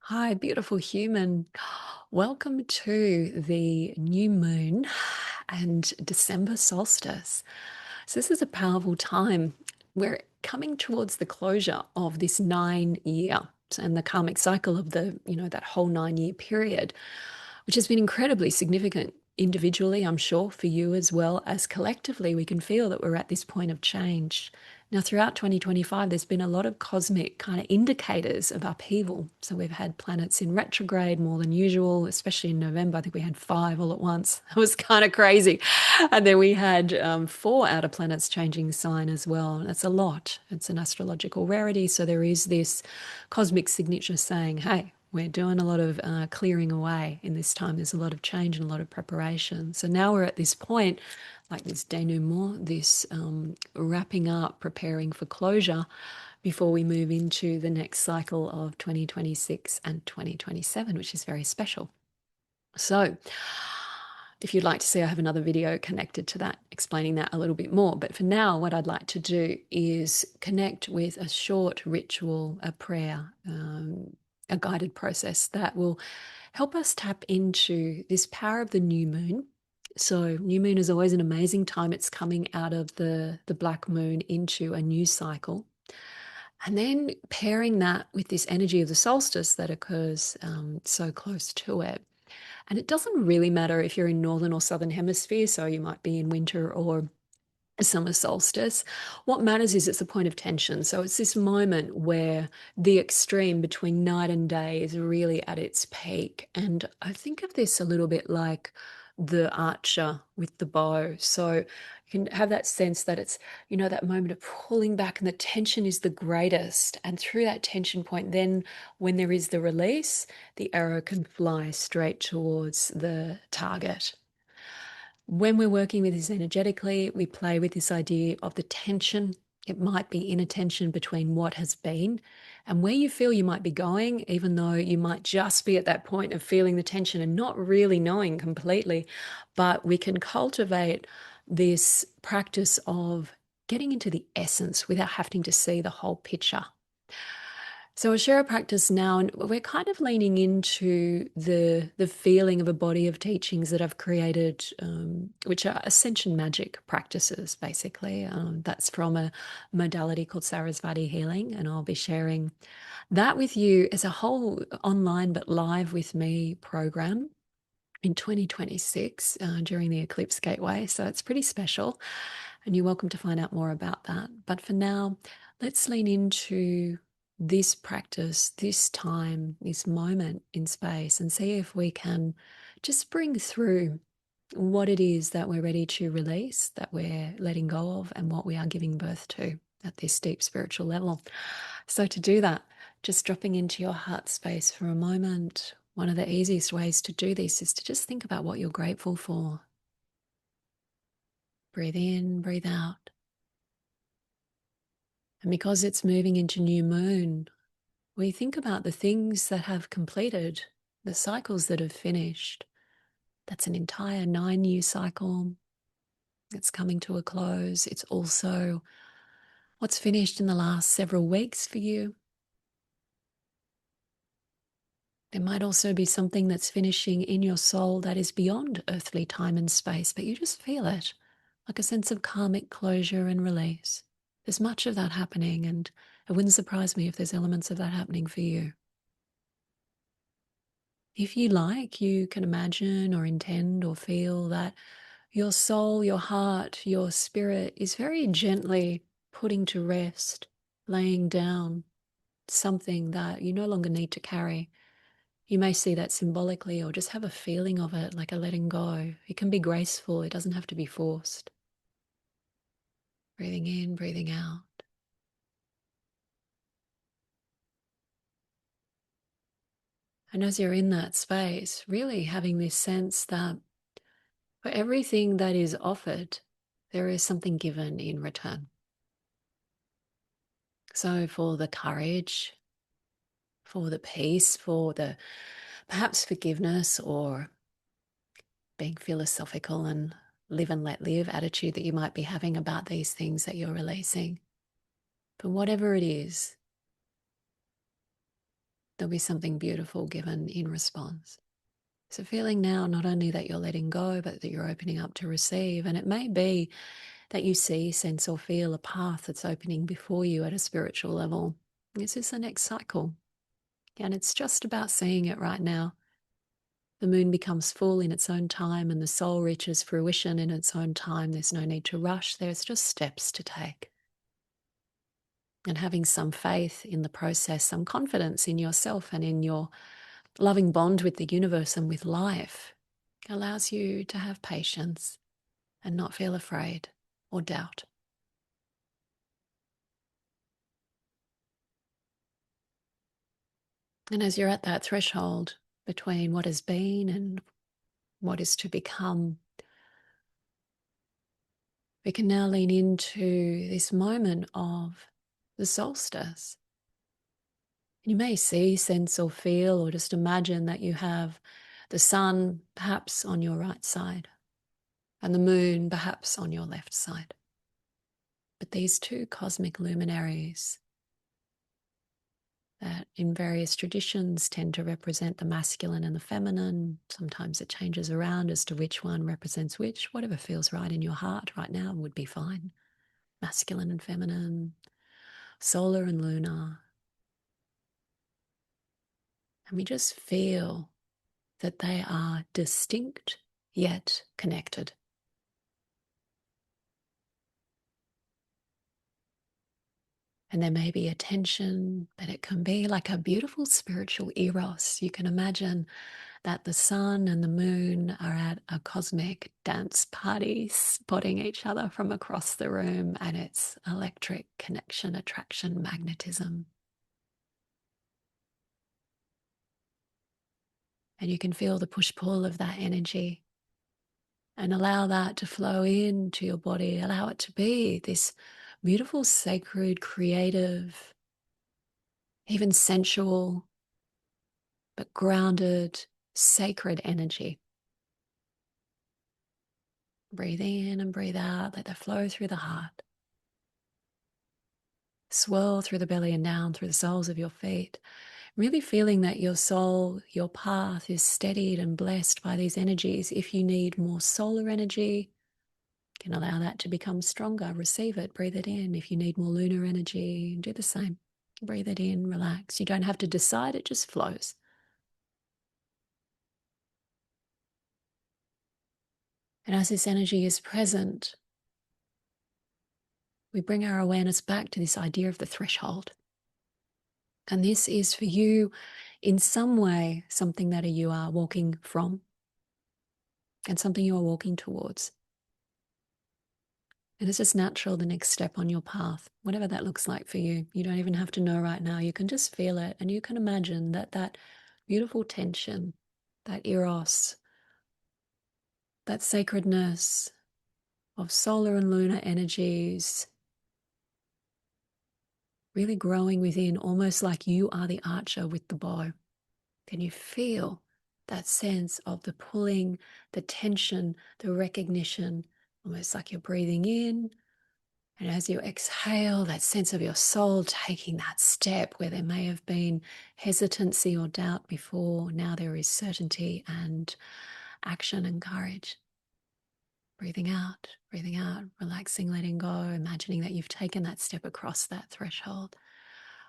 Hi, beautiful human. Welcome to the new moon and December solstice. So, this is a powerful time. We're coming towards the closure of this 9 year and the karmic cycle of that whole 9 year period, which has been incredibly significant individually, I'm sure, for you as well as collectively. We can feel that we're at this point of change. Now, throughout 2025, there's been a lot of cosmic kind of indicators of upheaval. So we've had planets in retrograde more than usual, especially in November. I think we had 5 all at once. It was kind of crazy. And then we had 4 outer planets changing sign as well. And that's a lot. It's an astrological rarity. So there is this cosmic signature saying, hey, we're doing a lot of clearing away in this time. There's a lot of change and a lot of preparation. So now we're at this point, like this denouement, this wrapping up, preparing for closure before we move into the next cycle of 2026 and 2027, which is very special. So, if you'd like to see, I have another video connected to that, explaining that a little bit more. But for now, what I'd like to do is connect with a short ritual, a prayer, a guided process that will help us tap into this power of the new moon. So, new moon is always an amazing time. It's coming out of the black moon into a new cycle. And then pairing that with this energy of the solstice that occurs so close to it. And it doesn't really matter if you're in northern or southern hemisphere, so you might be in winter or summer solstice. What matters is it's a point of tension. So it's this moment where the extreme between night and day is really at its peak. And I think of this a little bit like the archer with the bow. So you can have that sense that it's, that moment of pulling back and the tension is the greatest. And through that tension point, then when there is the release, the arrow can fly straight towards the target. When we're working with this energetically, we play with this idea of the tension. It might be inner tension between what has been and where you feel you might be going, even though you might just be at that point of feeling the tension and not really knowing completely. But we can cultivate this practice of getting into the essence without having to see the whole picture. So I'll share a practice now, and we're kind of leaning into the feeling of a body of teachings that I've created, which are ascension magic practices, basically. That's from a modality called Saraswati Healing, and I'll be sharing that with you as a whole online but live with me program in 2026 during the Eclipse Gateway. So it's pretty special, and you're welcome to find out more about that. But for now, let's lean into this practice, this time, this moment in space, and see if we can just bring through what it is that we're ready to release, that we're letting go of, and what we are giving birth to at this deep spiritual level. So, to do that, just dropping into your heart space for a moment. One of the easiest ways to do this is to just think about what you're grateful for. Breathe in, breathe out. And because it's moving into new moon, we think about the things that have completed, the cycles that have finished. That's an entire 9 year cycle. It's coming to a close. It's also what's finished in the last several weeks for you. There might also be something that's finishing in your soul that is beyond earthly time and space, but you just feel it, like a sense of karmic closure and release. There's much of that happening, and it wouldn't surprise me if there's elements of that happening for you. If you like, you can imagine or intend or feel that your soul, your heart, your spirit is very gently putting to rest, laying down something that you no longer need to carry. You may see that symbolically or just have a feeling of it, like a letting go. It can be graceful, it doesn't have to be forced. Breathing in, breathing out. And as you're in that space, really having this sense that for everything that is offered, there is something given in return. So for the courage, for the peace, for the perhaps forgiveness or being philosophical and live and let live attitude that you might be having about these things that you're releasing. But whatever it is, there'll be something beautiful given in response. So feeling now not only that you're letting go, but that you're opening up to receive. And it may be that you see, sense, or feel a path that's opening before you at a spiritual level. This is the next cycle. And it's just about seeing it right now. The moon becomes full in its own time and the soul reaches fruition in its own time. There's no need to rush. There's just steps to take. And having some faith in the process, some confidence in yourself and in your loving bond with the universe and with life allows you to have patience and not feel afraid or doubt. And as you're at that threshold between what has been and what is to become, we can now lean into this moment of the solstice. You may see, sense, or feel, or just imagine that you have the sun perhaps on your right side and the moon perhaps on your left side. But these two cosmic luminaries that in various traditions tend to represent the masculine and the feminine. Sometimes it changes around as to which one represents which. Whatever feels right in your heart right now would be fine. Masculine and feminine, solar and lunar. And we just feel that they are distinct yet connected. And there may be a tension, but it can be like a beautiful spiritual eros. You can imagine that the sun and the moon are at a cosmic dance party, spotting each other from across the room, and it's electric connection, attraction, magnetism. And you can feel the push-pull of that energy and allow that to flow into your body. Allow it to be this beautiful, sacred, creative, even sensual, but grounded, sacred energy. Breathe in and breathe out. Let that flow through the heart. Swirl through the belly and down through the soles of your feet. Really feeling that your soul, your path is steadied and blessed by these energies. If you need more solar energy, you can allow that to become stronger. Receive it, breathe it in. If you need more lunar energy, do the same. Breathe it in, relax. You don't have to decide, it just flows. And as this energy is present, we bring our awareness back to this idea of the threshold. And this is for you, in some way, something that you are walking from and something you are walking towards. And it's just natural, the next step on your path, whatever that looks like for you. You don't even have to know right now. You can just feel it. And you can imagine that that beautiful tension, that eros, that sacredness of solar and lunar energies really growing within, almost like you are the archer with the bow. Can you feel that sense of the pulling, the tension, the recognition, almost like you're breathing in. And as you exhale, that sense of your soul taking that step where there may have been hesitancy or doubt before, now there is certainty and action and courage. Breathing out, relaxing, letting go, imagining that you've taken that step across that threshold.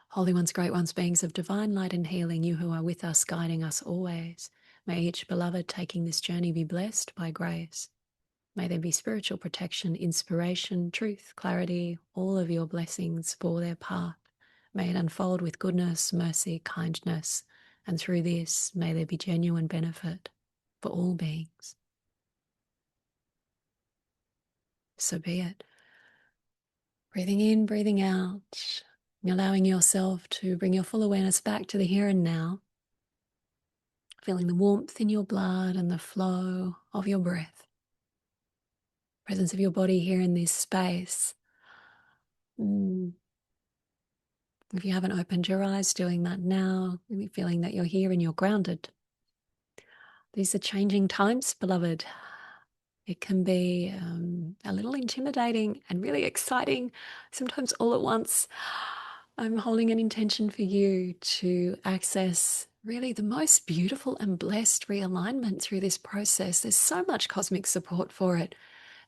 Holy ones, great ones, beings of divine light and healing, you who are with us, guiding us always. May each beloved taking this journey be blessed by grace. May there be spiritual protection, inspiration, truth, clarity, all of your blessings for their path. May it unfold with goodness, mercy, kindness, and through this, may there be genuine benefit for all beings. So be it. Breathing in, breathing out, allowing yourself to bring your full awareness back to the here and now. Feeling the warmth in your blood and the flow of your breath. Presence of your body here in this space. If you haven't opened your eyes, doing that now, really feeling that you're here and you're grounded. These are changing times, beloved. It can be a little intimidating and really exciting, sometimes all at once. I'm holding an intention for you to access really the most beautiful and blessed realignment through this process. There's so much cosmic support for it,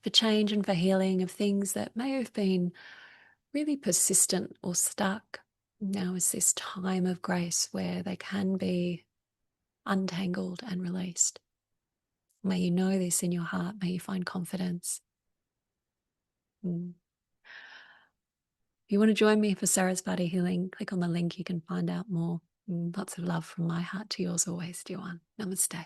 for change and for healing of things that may have been really persistent or stuck. Now is this time of grace where they can be untangled and released. May you know this in your heart. May you find confidence. Mm. If you want to join me for Saraswati Healing, click on the link. You can find out more. Lots of love from my heart to yours always, dear one. Namaste.